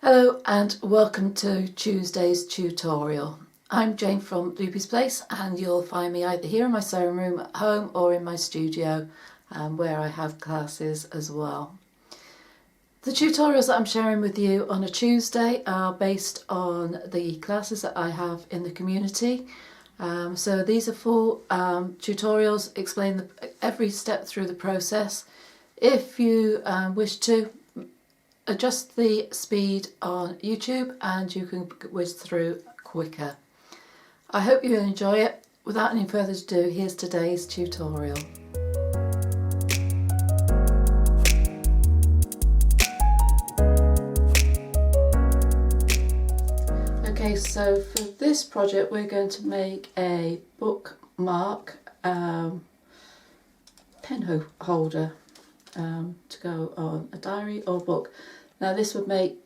Hello and welcome to Tuesday's tutorial. I'm Jane from Loopy's Place and you'll find me either here in my sewing room at home or in my studio where I have classes as well. The tutorials that I'm sharing with you on a Tuesday are based on the classes that I have in the community. So these are full tutorials, explain every step through the process. If you wish to, adjust the speed on YouTube and you can whiz through quicker. I hope you enjoy it. Without any further ado, here's today's tutorial. Okay, so for this project we're going to make a bookmark pen holder to go on a diary or book. Now this would make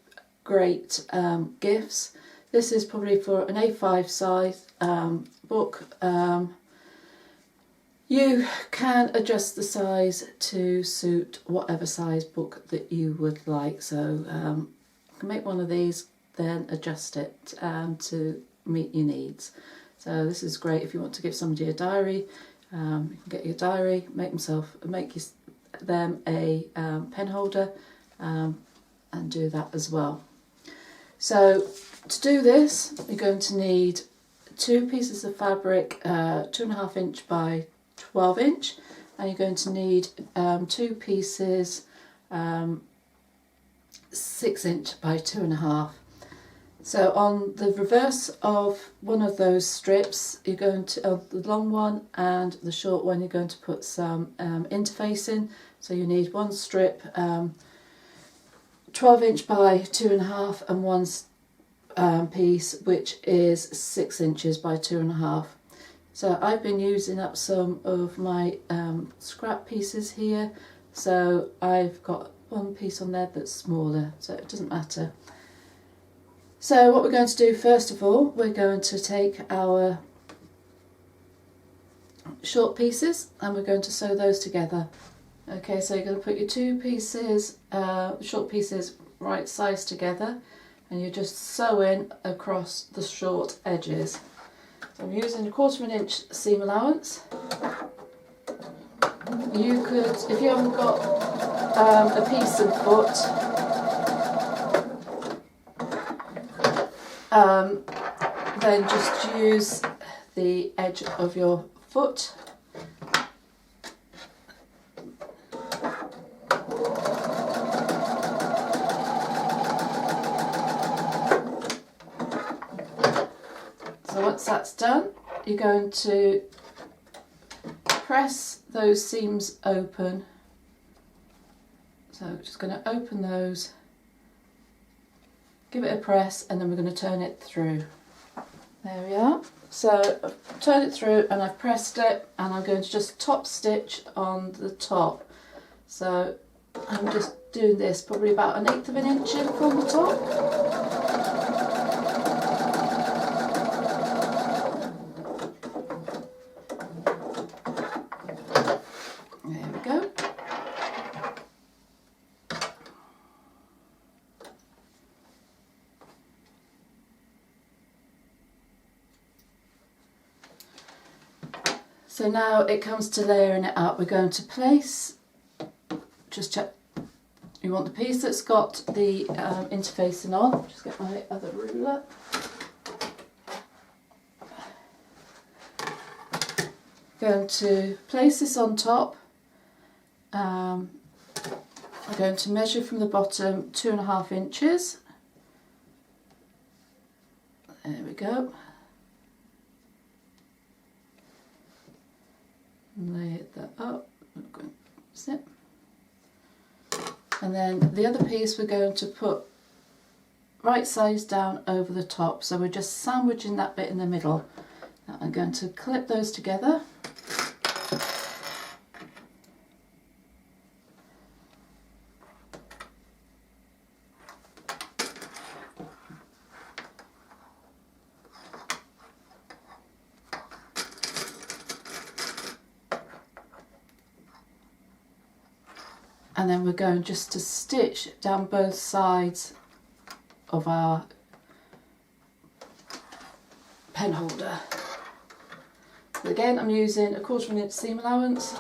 great gifts. This is probably for an A5 size book. You can adjust the size to suit whatever size book that you would like. So you can make one of these, then adjust it to meet your needs. So this is great if you want to give somebody a diary. You can get your diary, make them a pen holder and do that as well. So to do this you're going to need 2 pieces of fabric 2.5 inch by 12 inch, and you're going to need 2 pieces 6 inch by 2.5. So on the reverse of one of those strips you're going to, the long one and the short one, you're going to put some interfacing. So you need one strip 12 inch by 2.5 and one piece which is 6 inches by 2.5. So I've been using up some of my scrap pieces here, so I've got one piece on there that's smaller, so it doesn't matter. So what we're going to do first of all, we're going to take our short pieces and we're going to sew those together. Okay, so you're going to put your 2 pieces, short pieces right size together, and you're just sewing across the short edges. So I'm using a 1/4 inch seam allowance. You could, if you haven't got a piece and foot, then just use the edge of your foot. So once that's done, you're going to press those seams open. So just going to open those, give it a press, and then we're going to turn it through. There we are. So I've turned it through and I've pressed it, and I'm going to just top stitch on the top. So I'm just doing this probably about 1/8 of an inch in from the top. There we go. So now it comes to layering it up. We're going to place, just check, you want the piece that's got the interfacing on. Just get my other ruler. Going to place this on top. I'm going to measure from the bottom 2.5 inches. There we go. Lay that up. Snip. And then the other piece we're going to put right size down over the top. So we're just sandwiching that bit in the middle. Now I'm going to clip those together. And then we're going just to stitch down both sides of our pen holder. Again, I'm using a 1/4 inch seam allowance.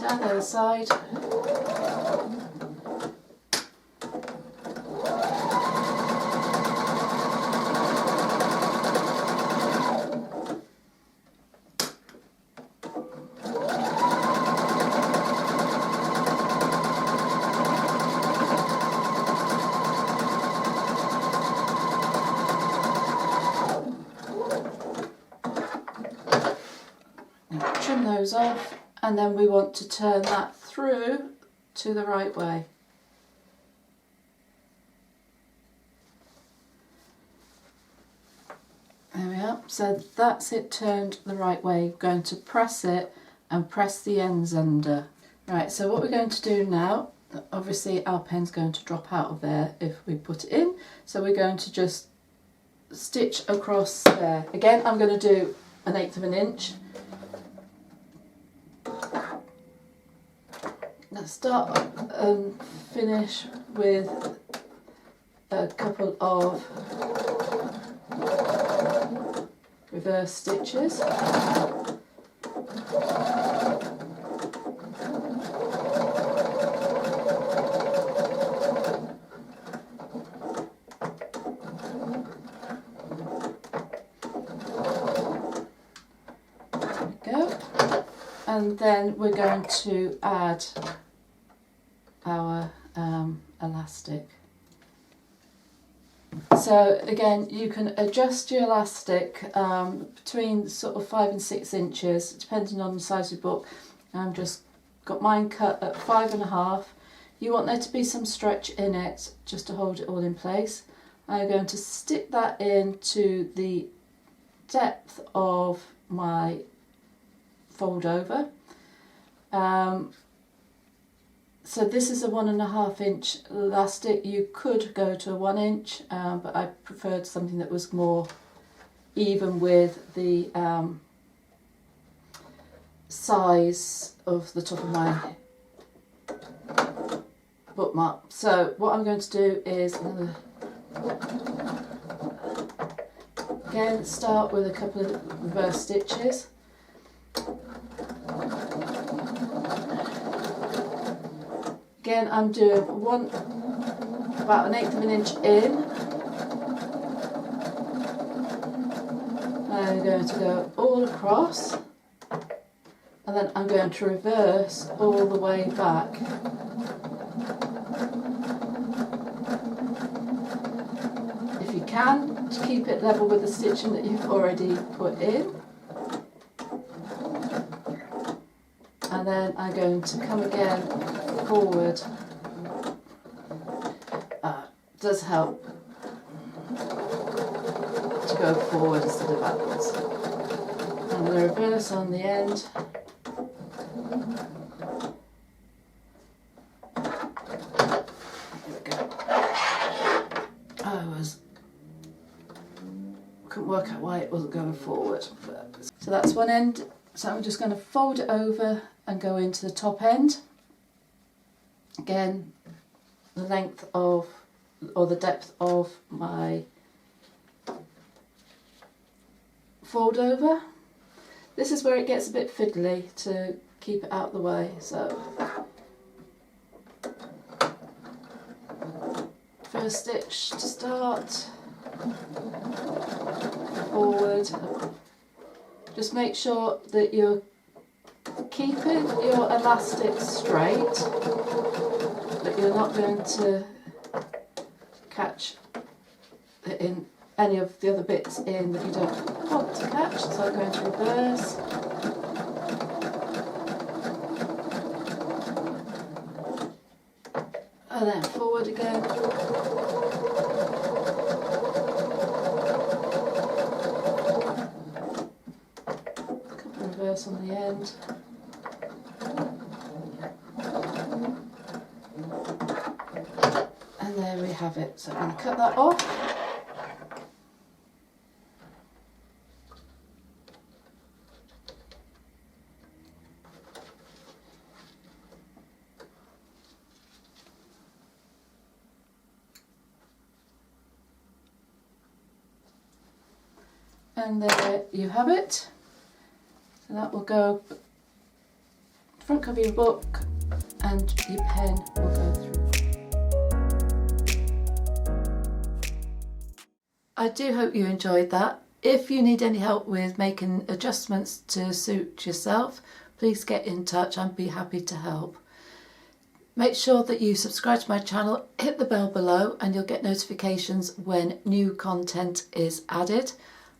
Down the other side. Now trim those off. And then we want to turn that through to the right way. There we are. So that's it turned the right way. We're going to press it and press the ends under. Right, so what we're going to do now, obviously our pen's going to drop out of there if we put it in. So we're going to just stitch across there. Again, I'm going to do 1/8 inch. Now start and finish with a couple of reverse stitches. There we go. And then we're going to add our elastic. So again, you can adjust your elastic between sort of 5 and 6 inches, depending on the size of your book. I've just got mine cut at 5.5. You want there to be some stretch in it just to hold it all in place. I'm going to stick that into the depth of my fold over. So this is a 1.5 inch elastic. You could go to a 1 inch, but I preferred something that was more even with the size of the top of my bookmark. So what I'm going to do is again start with a couple of reverse stitches. Again, I'm doing about 1/8 inch in. I'm going to go all across, and then I'm going to reverse all the way back. If you can, to keep it level with the stitching that you've already put in. And then I'm going to come again forward. Does help to go forward instead of backwards. I'm going to reverse on the end. Here we go. Couldn't work out why it wasn't going forward. So that's one end. So I'm just going to fold it over and go into the top end. Again, the length of, or the depth of my fold over. This is where it gets a bit fiddly to keep it out of the way. So first stitch to start, forward. Just make sure that you're keeping your elastic straight, that you're not going to catch it in any of the other bits in that you don't want to catch. So I'm going to reverse. and then forward again. Couple of reverse on the end. And there we have it. So I'm going to cut that off. And there you have it. So that will go front cover of your book, and your pen will go through. I do hope you enjoyed that. If you need any help with making adjustments to suit yourself, please get in touch. I'd be happy to help. Make sure that you subscribe to my channel, hit the bell below, and you'll get notifications when new content is added.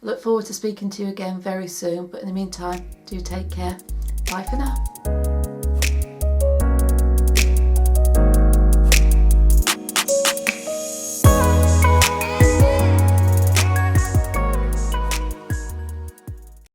I look forward to speaking to you again very soon, but in the meantime, do take care. Bye for now.